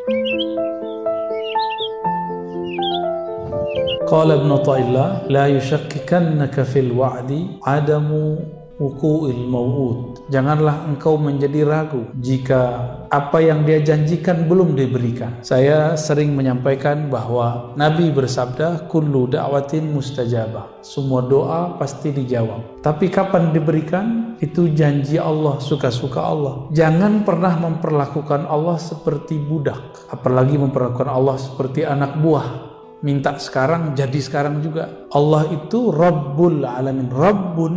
Qala Ibnu Athaillah, la yushakkikannaka fil wa'di adamu wuqu'il maw'ud. Janganlah engkau menjadi ragu jika apa yang dia janjikan belum diberikan. Saya sering menyampaikan bahwa Nabi bersabda, kullu da'watin mustajabah. Semua doa pasti dijawab. Tapi kapan diberikan? Itu janji Allah, suka-suka Allah. Jangan pernah memperlakukan Allah seperti budak, apalagi memperlakukan Allah seperti anak buah. Minta sekarang, jadi sekarang juga. Allah itu Rabbul Alamin. Rabbun,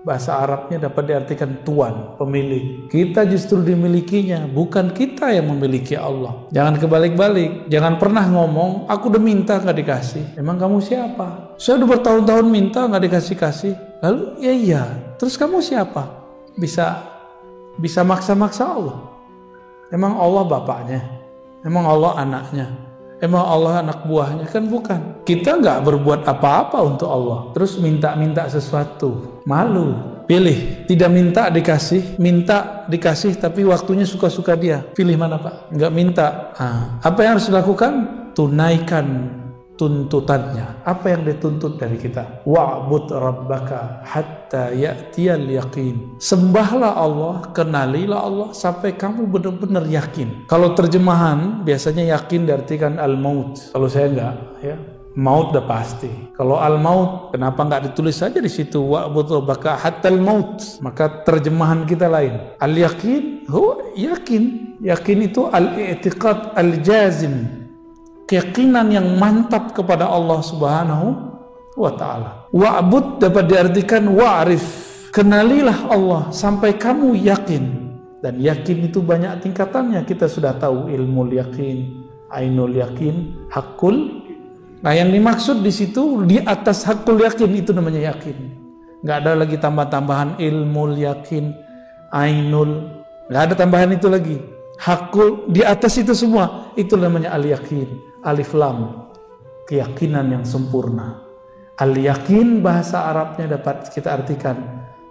bahasa Arabnya dapat diartikan Tuan, pemilik. Kita justru dimilikinya, bukan kita yang memiliki Allah. Jangan kebalik-balik. Jangan pernah ngomong, aku udah minta gak dikasih. Emang kamu siapa? Saya udah bertahun-tahun minta gak dikasih-kasih. Lalu, ya iya. Terus kamu siapa? Bisa maksa-maksa Allah. Emang Allah bapaknya? Emang Allah anaknya? Emang Allah anak buahnya? Kan bukan. Kita nggak berbuat apa-apa untuk Allah, terus minta-minta sesuatu. Malu. Pilih. Tidak minta dikasih, minta dikasih tapi waktunya suka-suka dia. Pilih mana Pak? Nggak minta. Apa yang harus dilakukan? Tunaikan tuntutannya. Apa yang dituntut dari kita? Wa'bud rabbaka hatta ya'tiyal yaqin. Sembahlah Allah, kenalilah Allah sampai kamu benar-benar yakin. Kalau terjemahan biasanya yakin diartikan al-maut. Kalau saya enggak, ya. Maut udah pasti. Kalau al-maut, kenapa enggak ditulis saja di situ wa'bud rabbaka hatta al-maut? Maka terjemahan kita lain. Al-yaqin, yakin. Yakin itu al-i'tiqad al-jazim. Keyakinan yang mantap kepada Allah Subhanahu wa ta'ala. Wa'bud dapat diartikan wa'rif. Kenalilah Allah sampai kamu yakin. Dan yakin itu banyak tingkatannya. Kita sudah tahu ilmu yakin, ainul yakin, hakul. Nah, yang dimaksud di situ di atas hakul yakin itu namanya yakin. Nggak ada lagi tambah-tambahan ilmu yakin, ainul. Nggak ada tambahan itu lagi. Hakul di atas itu semua itu namanya al-yakin. Alif lam, keyakinan yang sempurna. Al-yakin bahasa Arabnya dapat kita artikan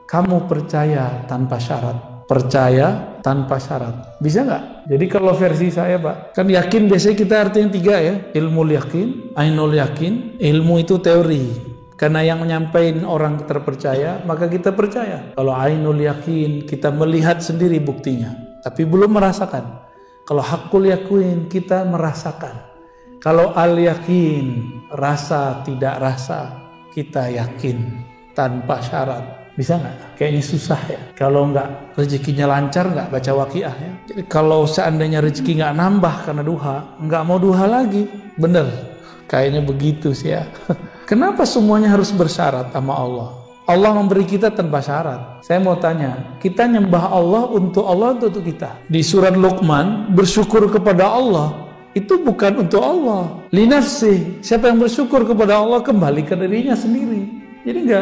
kamu percaya tanpa syarat. Percaya tanpa syarat. Bisa nggak? Jadi kalau versi saya Pak, kan yakin biasanya kita artinya 3 ya. Ilmu yakin, ainul yakin. Ilmu itu teori. Karena yang menyampaikan orang terpercaya, maka kita percaya. Kalau ainul yakin, kita melihat sendiri buktinya, tapi belum merasakan. Kalau hakul yakin, kita merasakan. Kalau al-yakin, rasa tidak rasa, kita yakin tanpa syarat. Bisa nggak? Kayaknya susah ya. Kalau nggak rezekinya lancar, nggak baca waqiah ya. Jadi kalau seandainya rezeki nggak nambah karena duha, nggak mau duha lagi. Bener, kayaknya begitu sih ya. Kenapa semuanya harus bersyarat sama Allah? Allah memberi kita tanpa syarat. Saya mau tanya, kita nyembah Allah untuk kita. Di surat Luqman, bersyukur kepada Allah. Itu bukan untuk Allah. Linafsih, siapa yang bersyukur kepada Allah kembali ke dirinya sendiri. Jadi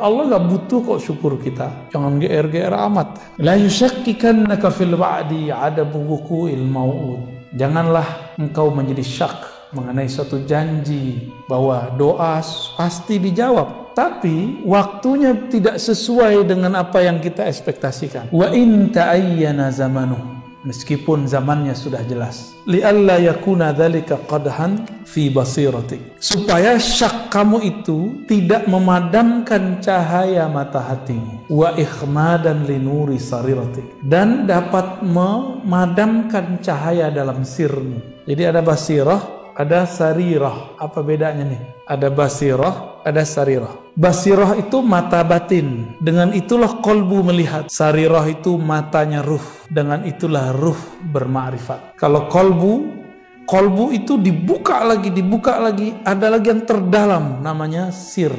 Allah nggak butuh kok syukur kita. Jangan GR amat. La yushakkikannaka fil wa'di adamu wuqu'il maw'ud. Janganlah engkau menjadi syak mengenai suatu janji bahwa doa pasti dijawab, tapi waktunya tidak sesuai dengan apa yang kita ekspektasikan. Wa in ta'ayyana zamanuh. Meskipun zamannya sudah jelas. Li'alla yakuna dzalika qadhan fi basiratik. Supaya syak kamu itu tidak memadamkan cahaya mata hatimu. Wa ikhmadan linuri sariratik. Dan dapat memadamkan cahaya dalam sirmu. Jadi ada basirah, ada sarirah. Apa bedanya nih? Ada basirah, ada sarirah. Basirah itu mata batin. Dengan itulah kolbu melihat. Sarirah itu matanya ruh. Dengan itulah ruh bermakrifat. Kalau kolbu itu dibuka lagi. Ada lagi yang terdalam. Namanya sir.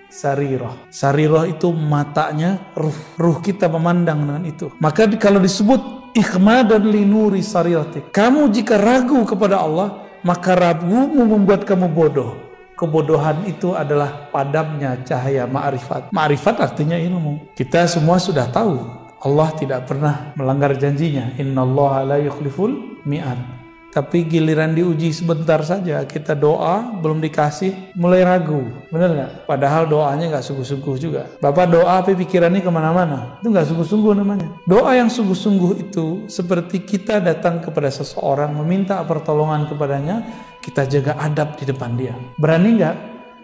Sarirah. Sarirah itu matanya ruh. Ruh kita memandang dengan itu. Maka kalau disebut ikhmadan linuri sariratik. Kamu jika ragu kepada Allah, maka ragumu membuat kamu bodoh. Kebodohan itu adalah padamnya cahaya ma'rifat. Ma'rifat artinya ilmu. Kita semua sudah tahu Allah tidak pernah melanggar janjinya. Innallaha la yukhliful mi'ad. Tapi giliran diuji sebentar saja, kita doa belum dikasih, mulai ragu, bener nggak? Padahal doanya nggak sungguh-sungguh juga. Bapak doa tapi pikirannya kemana-mana, itu nggak sungguh-sungguh namanya. Doa yang sungguh-sungguh itu seperti kita datang kepada seseorang, meminta pertolongan kepadanya, kita jaga adab di depan dia. Berani nggak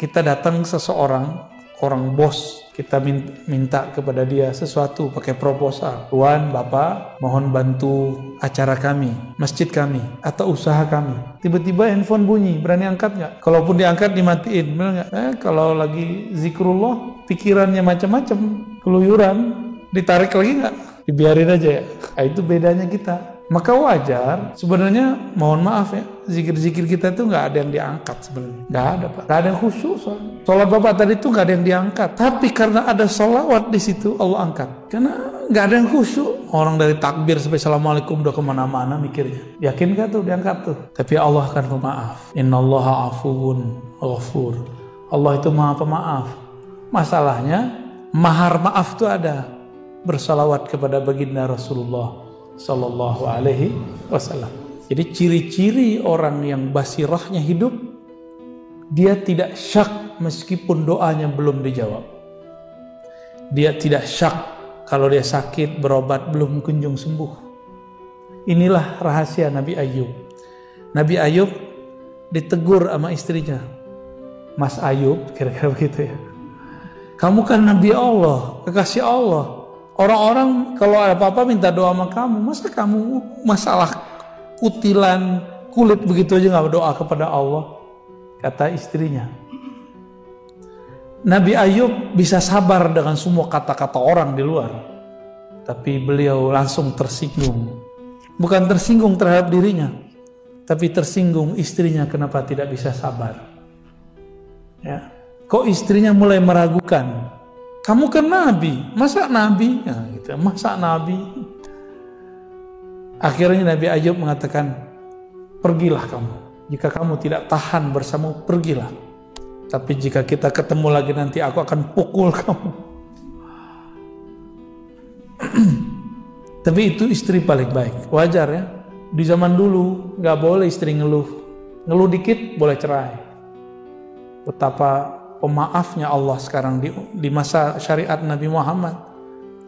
kita datang ke seseorang, orang bos, kita minta kepada dia sesuatu pakai proposal. Tuan, Bapak, mohon bantu acara kami, masjid kami, atau usaha kami. Tiba-tiba handphone bunyi, berani angkat nggak? Kalaupun diangkat dimatiin, benar nggak? Kalau lagi zikrullah, pikirannya macam-macam, keluyuran, ditarik lagi nggak? Dibiarin aja ya. Nah, itu bedanya kita. Maka wajar, sebenarnya mohon maaf ya, zikir-zikir kita itu nggak ada yang diangkat sebenarnya. Nggak ada Pak, nggak ada yang khusyuk soalnya. Sholat Bapak tadi itu nggak ada yang diangkat. Tapi karena ada sholawat di situ, Allah angkat. Karena nggak ada yang khusyuk. Orang dari takbir sampai assalamualaikum udah kemana-mana mikirnya. Yakin gak tuh diangkat tuh? Tapi Allah akan pemaaf. Innallaha afuwun ghafur. Allah itu maha pemaaf. Masalahnya, mahar maaf itu ada. Bersalawat kepada baginda Rasulullah Sallallahu Alaihi Wasallam. Jadi ciri-ciri orang yang basirahnya hidup, dia tidak syak meskipun doanya belum dijawab. Dia tidak syak kalau dia sakit berobat belum kunjung sembuh. Inilah rahasia Nabi Ayub. Nabi Ayub ditegur sama istrinya, Mas Ayub, kira-kira begitu ya. Kamu kan Nabi Allah, kekasih Allah. Orang-orang kalau ada apa-apa minta doa sama kamu, masa kamu masalah kutilan kulit begitu aja nggak berdoa kepada Allah? Kata istrinya. Nabi Ayub bisa sabar dengan semua kata-kata orang di luar, tapi beliau langsung tersinggung. Bukan tersinggung terhadap dirinya, tapi tersinggung istrinya kenapa tidak bisa sabar. Ya, kok istrinya mulai meragukan? Kamu kan nabi, masa nabi? Nah, gitu. Masa nabi? Akhirnya Nabi Ayub mengatakan, pergilah kamu. Jika kamu tidak tahan bersamamu, pergilah. Tapi jika kita ketemu lagi nanti aku akan pukul kamu. Tapi itu istri paling baik. Wajar ya. Di zaman dulu nggak boleh istri ngeluh. Ngeluh dikit boleh cerai. Betapa pemaafnya Allah sekarang di masa syariat Nabi Muhammad.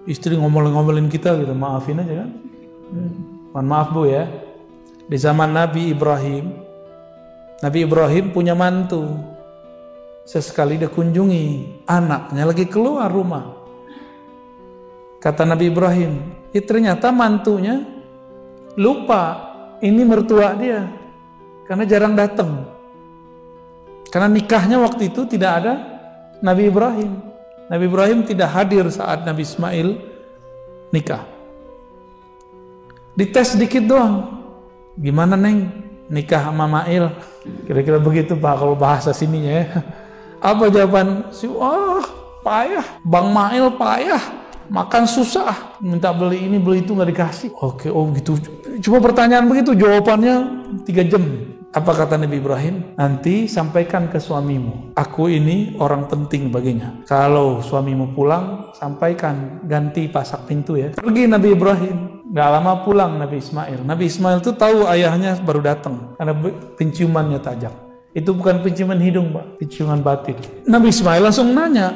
Istri ngomel-ngomelin kita gitu, maafin aja kan. Mohon maaf Bu ya. Di zaman Nabi Ibrahim punya mantu. Sesekali dia kunjungi anaknya lagi keluar rumah. Kata Nabi Ibrahim, ternyata mantunya lupa ini mertua dia karena jarang datang. Karena nikahnya waktu itu tidak ada Nabi Ibrahim. Nabi Ibrahim tidak hadir saat Nabi Ismail nikah. Dites sedikit doang. Gimana Neng nikah sama Mail? Kira-kira begitu Pak kalau bahasa sininya ya. Apa jawaban? Wah payah. Bang Mail payah. Makan susah. Minta beli ini beli itu nggak dikasih. Oke, oh gitu. Cuma pertanyaan begitu, jawabannya 3 jam. Apa kata Nabi Ibrahim? Nanti sampaikan ke suamimu. Aku ini orang penting baginya. Kalau suamimu pulang, sampaikan ganti pasak pintu ya. Pergi Nabi Ibrahim. Gak lama pulang Nabi Ismail. Nabi Ismail tuh tahu ayahnya baru datang karena penciumannya tajam. Itu bukan penciuman hidung, Pak, penciuman batin. Nabi Ismail langsung nanya.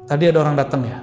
Tadi ada orang datang ya?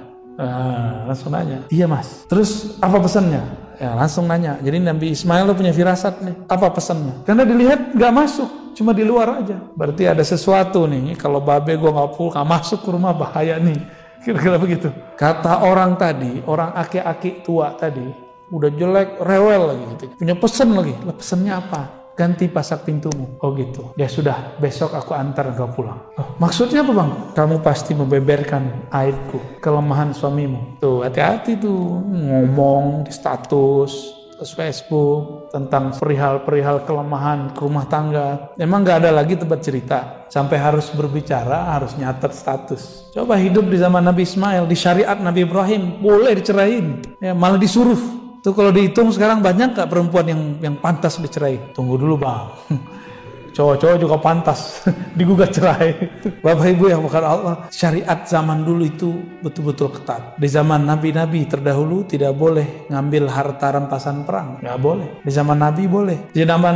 Langsung nanya. Iya Mas. Terus apa pesannya? Ya langsung nanya. Jadi Nabi Ismail punya firasat nih. Apa pesannya? Karena dilihat gak masuk, cuma di luar aja. Berarti ada sesuatu nih. Kalau babe gue gak masuk ke rumah bahaya nih. Kira-kira begitu. Kata orang tadi, orang aki-aki tua tadi, udah jelek, rewel lagi gitu. Punya pesan lagi. Lah pesannya apa? Ganti pasak pintumu. Oh gitu. Ya sudah, besok aku antar engkau pulang. Oh, maksudnya apa Bang? Kamu pasti membeberkan aibku, kelemahan suamimu. Tuh hati-hati tuh ngomong di status, terus Facebook tentang perihal-perihal kelemahan rumah tangga. Emang gak ada lagi tempat cerita. Sampai harus berbicara, harus nyatet status. Coba hidup di zaman Nabi Ismail, di syariat Nabi Ibrahim, boleh dicerahin. Ya, malah disuruh. Tuh kalau dihitung sekarang banyak gak perempuan yang pantas dicerai? Tunggu dulu Bang. Cowok-cowok juga pantas digugat cerai. Bapak Ibu yang bukan Allah, syariat zaman dulu itu betul-betul ketat. Di zaman nabi-nabi terdahulu tidak boleh ngambil harta rampasan perang, nggak boleh. Di zaman Nabi boleh. Di zaman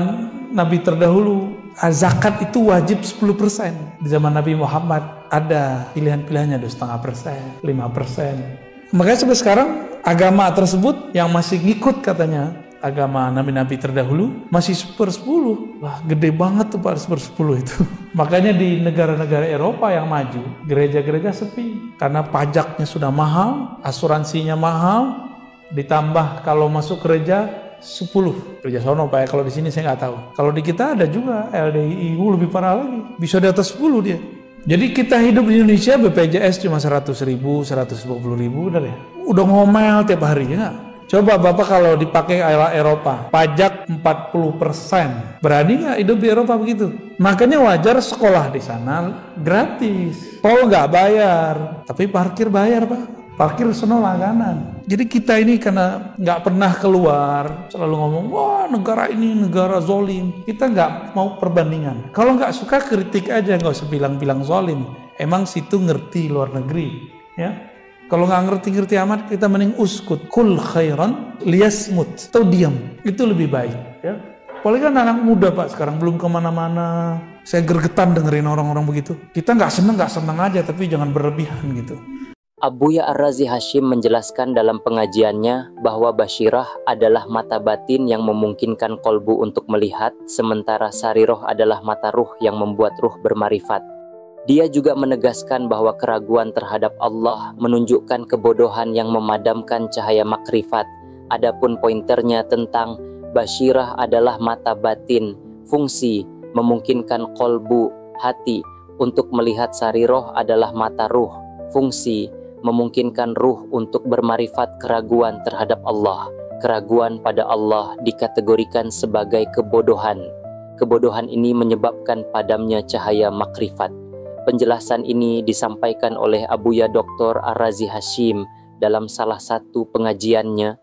Nabi terdahulu zakat itu wajib 10%. Di zaman Nabi Muhammad ada pilihan-pilihannya 2,5%, 5%. Makanya sampai sekarang agama tersebut yang masih ngikut katanya agama nabi-nabi terdahulu masih 1/10. Wah, gede banget tuh Pak 1/10 itu. Makanya di negara-negara Eropa yang maju, gereja-gereja sepi karena pajaknya sudah mahal, asuransinya mahal, ditambah kalau masuk gereja 10. Gereja sono Pak ya, kalau di sini saya nggak tahu. Kalau di kita ada juga LDIU lebih parah lagi, bisa di atas 10 dia. Jadi kita hidup di Indonesia BPJS cuma 100.000, 120.000 udah deh. Udah ngomel tiap hari ya nggak? Coba Bapak kalau dipakai Eropa, pajak 40%. Berani nggak hidup di Eropa begitu? Makanya wajar sekolah di sana gratis. Tol nggak bayar, tapi parkir bayar Pak. Parkir sono langganan. Jadi kita ini karena nggak pernah keluar, selalu ngomong, wah negara ini negara zolim. Kita nggak mau perbandingan. Kalau nggak suka kritik aja, nggak usah bilang-bilang zolim. Emang situ ngerti luar negeri, ya. Kalau nggak ngerti-ngerti amat, kita mending uskut, kul khairan liyasmut, atau diam, itu lebih baik. Ya. Apalagi kan anak muda Pak sekarang belum kemana-mana. Saya gergetan dengerin orang-orang begitu. Kita nggak seneng aja, tapi jangan berlebihan gitu. Abuya Ar-Razi Hashim menjelaskan dalam pengajiannya bahwa basyirah adalah mata batin yang memungkinkan kolbu untuk melihat, sementara sariroh adalah mata ruh yang membuat ruh bermarifat. Dia juga menegaskan bahwa keraguan terhadap Allah menunjukkan kebodohan yang memadamkan cahaya makrifat. Adapun pointernya tentang basyirah adalah mata batin, fungsi, memungkinkan kolbu, hati, untuk melihat sariroh adalah mata ruh, fungsi, memungkinkan ruh untuk bermarifat keraguan terhadap Allah. Keraguan pada Allah dikategorikan sebagai kebodohan. Kebodohan ini menyebabkan padamnya cahaya makrifat. Penjelasan ini disampaikan oleh Abuya Dr. Ar-Razi Hashim dalam salah satu pengajiannya